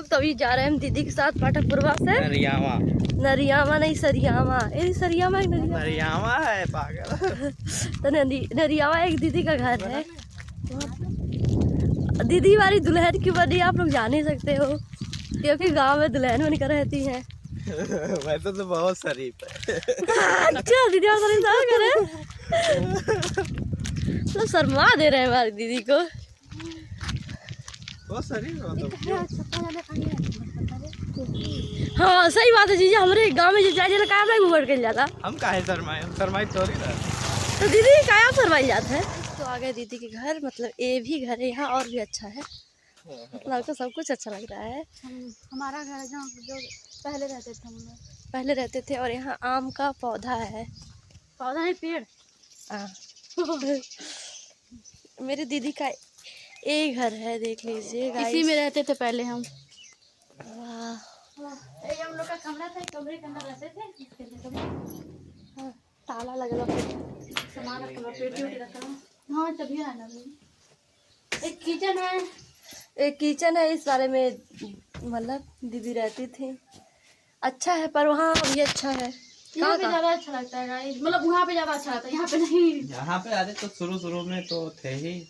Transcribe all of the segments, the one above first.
लोग तो अभी जा रहे हैं हम दीदी के साथ पाठकपुरवा से। नरियावा नहीं सरियावा, सरियावा नरियावा है पागल। तो नरियावा एक दीदी का घर है। दीदी वाली दुल्हन की बनी आप लोग जान ही सकते हो, क्योंकि गांव में दुल्हन बनकर रहती है। वैसे तो बहुत शरीफ है। अच्छा दीदी तो शर्मा दे रहे हैं हमारी दीदी को। बहुत शरीफ हो तो। हाँ सही बात है जीजा, हमारे गांव में जाए का घूम के जाता। हम काहे शर्माए, हम शर्माई थोड़ी ना। तो दीदी का आप शर्माई जाते हैं। तो आ गए दीदी के घर, मतलब ये भी घर है यहाँ और भी अच्छा है, मतलब तो सब कुछ अच्छा लग रहा है। हमारा घर जहाँ जो पहले रहते थे, हम लोग पहले रहते थे। और यहाँ आम का पौधा है, पौधा है पेड़। मेरी दीदी का एक घर है, देख लीजिए। इसी में रहते थे पहले हम। वाह, हम लोग का कमरा था, कमरे के अंदर रहते थे। ताला लगा सामान रखा। हाँ तभी है ना। एक किचन है, एक किचन है। इस बारे में मतलब दीदी रहती थी, अच्छा है। पर वहाँ भी अच्छा है, यहाँ पे ज्यादा अच्छा लगता है गाइस, मतलब वहाँ पे ज्यादा अच्छा लगता है, यहाँ पे नहीं। यहाँ पे आते तो शुरू में तो थे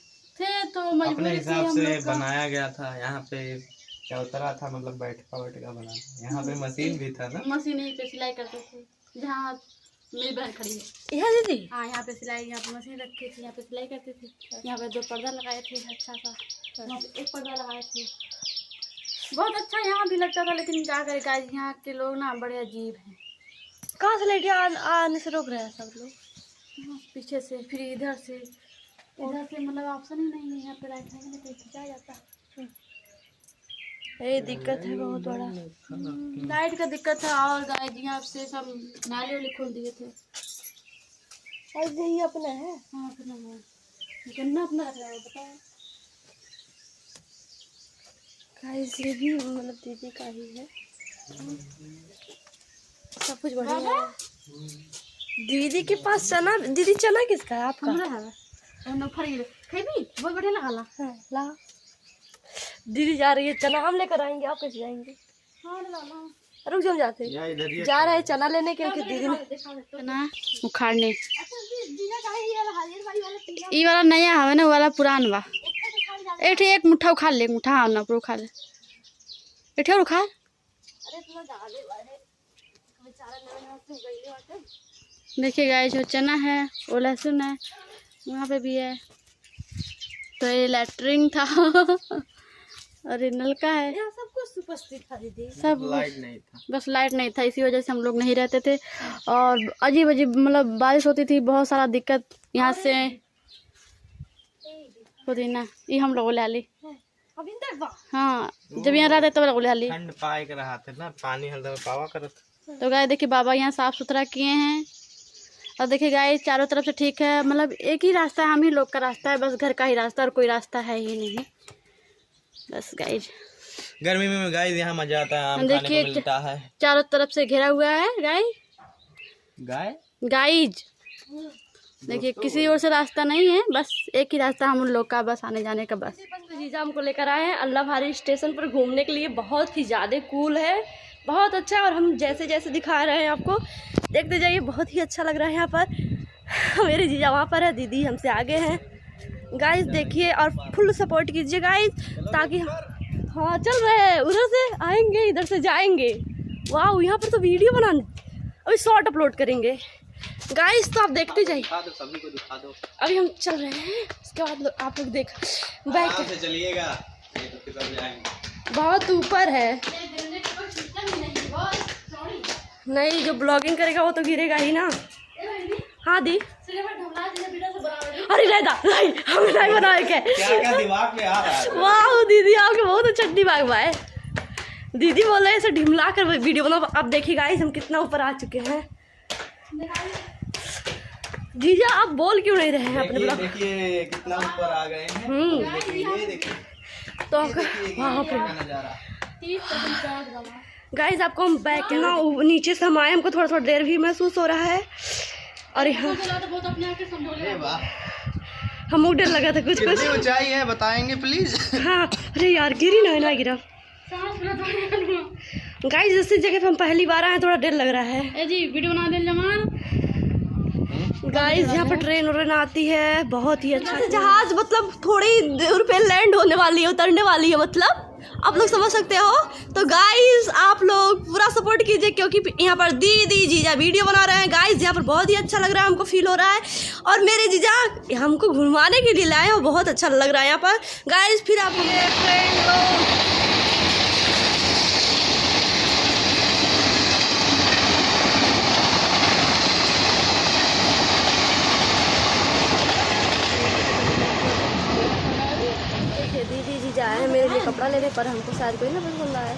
तो अपने हिसाब से बनाया गया था। यहाँ पे चौतरा था, मतलब बैठका बना। यहाँ पे मशीन भी था ना, मशीन यहीं पे सिलाई करते थे, जहाँ मेरी बहन खड़ी है। यहाँ दीदी हाँ यहाँ पे सिलाई, यहाँ पे मशीन रखी थी, यहाँ पे सिलाई करते थे। यहाँ पे 2 पर्दा लगाए थे अच्छा सा, वहाँ पे 1 पर्दा लगाए थे। बहुत अच्छा यहाँ भी लगता था, लेकिन क्या करे गाइस, यहाँ के लोग ना बड़े अजीब हैं। कहाँ से लेके आने से रोक रहे हैं सब लोग? पीछे से, फिर इधर से मतलब ऑप्शन ही नहीं है यहाँ पे राइट हैंड में, तो खिंचा जाता है। ये दिक्कत है बहुत बड़ा, लाइट का दिक्कत है। और गाइस यहाँ से सब नाले वाले खोल दिए थे। ऐसे ही अपना है। हाँ अपना है, गन्ना अपना रख रहा है, बताओ गाइस। ये भी मतलब दीदी का ही है, सब कुछ बढ़िया है। दीदी के पास चना, दीदी चना किसका है? आपका है। बहुत बढ़िया लगा ला। दीदी जा रही है, चना हम लेकर आएंगे, आप कैसे जाएंगे? रुक जाओ, जाते जा रहे हैं चना लेने के लिए। दीदी ने ना उखाड़ने, ये वाला नया है ना, वो वाला पुरान बा। एक मुट्ठा उखाड़ ले, मुट्ठा हाँ ना, उखाड़ ले और उखाड़। देखिए गाइस, जो चना है वो लहसुन है, वहाँ पे भी है। तो ये लैट्रिन था और ये नलका है। सब कुछ उपस्थित था दीदी, सब लाइट नहीं था, बस लाइट नहीं था, इसी वजह से हम लोग नहीं रहते थे। और अजीब अजीब मतलब बारिश होती थी, बहुत सारा दिक्कत यहाँ से। पुदीना ये हम लोग ले ली। हाँ जब यहाँ रहते तब लोग ले ली। ठंड पाए के रहा थे ना, पानी हल्दा पावा करत। तो गाय देखिए बाबा यहाँ साफ सुथरा किए हैं। और देखिए गाय चारों तरफ से ठीक है, मतलब एक ही रास्ता है, हम ही लोग का रास्ता है, बस घर का ही रास्ता, और कोई रास्ता है ही नहीं। बस गाइज गर्मी में गाइज यहाँ मजा आता है, आम खाने को मिलता है। चारों तरफ से घेरा हुआ है गाइज। देखिए किसी और से रास्ता नहीं है, बस एक ही रास्ता हम उन लोग का, बस आने जाने का बस। जीजा हमको लेकर आए हैं अल्लाहबारी स्टेशन पर घूमने के लिए। बहुत ही ज़्यादा कूल है, बहुत अच्छा है। और हम जैसे जैसे दिखा रहे हैं आपको, देखते जाइए, बहुत ही अच्छा लग रहा है यहाँ पर। मेरे जीजा वहाँ पर है, दीदी हमसे आगे हैं। गाइस देखिए और फुल सपोर्ट कीजिए गाइस, ताकि हाँ चल रहे हैं, उधर से आएंगे इधर से जाएंगे। वाह यहाँ पर तो वीडियो बनाने, अभी शॉर्ट अपलोड करेंगे गाइस, तो आप देखते जाइए। सभी को दिखा दो। अभी हम चल रहे हैं, उसके बाद आप लोग देख बैठ से चलिएगा, नहीं तो फिर जाएंगे। बहुत ऊपर है, नहीं जो ब्लॉगिंग करेगा वो तो गिरेगा ही ना। हाँ दी, अरे रहता नहीं, हम नहीं बनाए क्या दिमाग में आ रहा है। वाह दीदी आपके बहुत अच्छा दिमाग बा है। दीदी बोल रहे हैं ऐसे ढिमला कर वीडियो बनाओ। अब देखिए गाइस हम कितना ऊपर आ चुके हैं। जीजा आप बोल क्यों नहीं रहे हैं अपने ब्लॉग? देखिए कितना ऊपर आ गए हैं। देखिए तो वहाँ पे गाइस आपको हम बैक ना नीचे से हम आए, हमको थोड़ा थोड़ा देर भी महसूस हो रहा है। और यहाँ हमको डर लगा था कुछ कुछ। ऊंचाई है बताएंगे प्लीज। हाँ अरे यार गिरी ना गिरा। गाइस इसी जगह पे हम पहली बार आए हैं, थोड़ा डर लग रहा है। ए जी वीडियो बना दे जमान। गाइस यहाँ पर ट्रेन व्रेन आती है, बहुत ही अच्छा जहाज, मतलब थोड़ी दूर पे लैंड होने वाली है, उतरने वाली है, मतलब आप लोग समझ सकते हो। तो गाइस आप लोग पूरा सपोर्ट कीजिए, क्योंकि यहाँ पर दीदी जीजा वीडियो बना रहे हैं। गाइस यहाँ पर बहुत ही अच्छा लग रहा है, हमको फील हो रहा है। और मेरे जीजा हमको घुमाने के लिए लाए हैं, बहुत अच्छा लग रहा है यहाँ पर। गाइस फिर आप दीदी जी जाए हैं मेरे लिए कपड़ा लेने पर, हमको शायद कोई ना पसंद आया।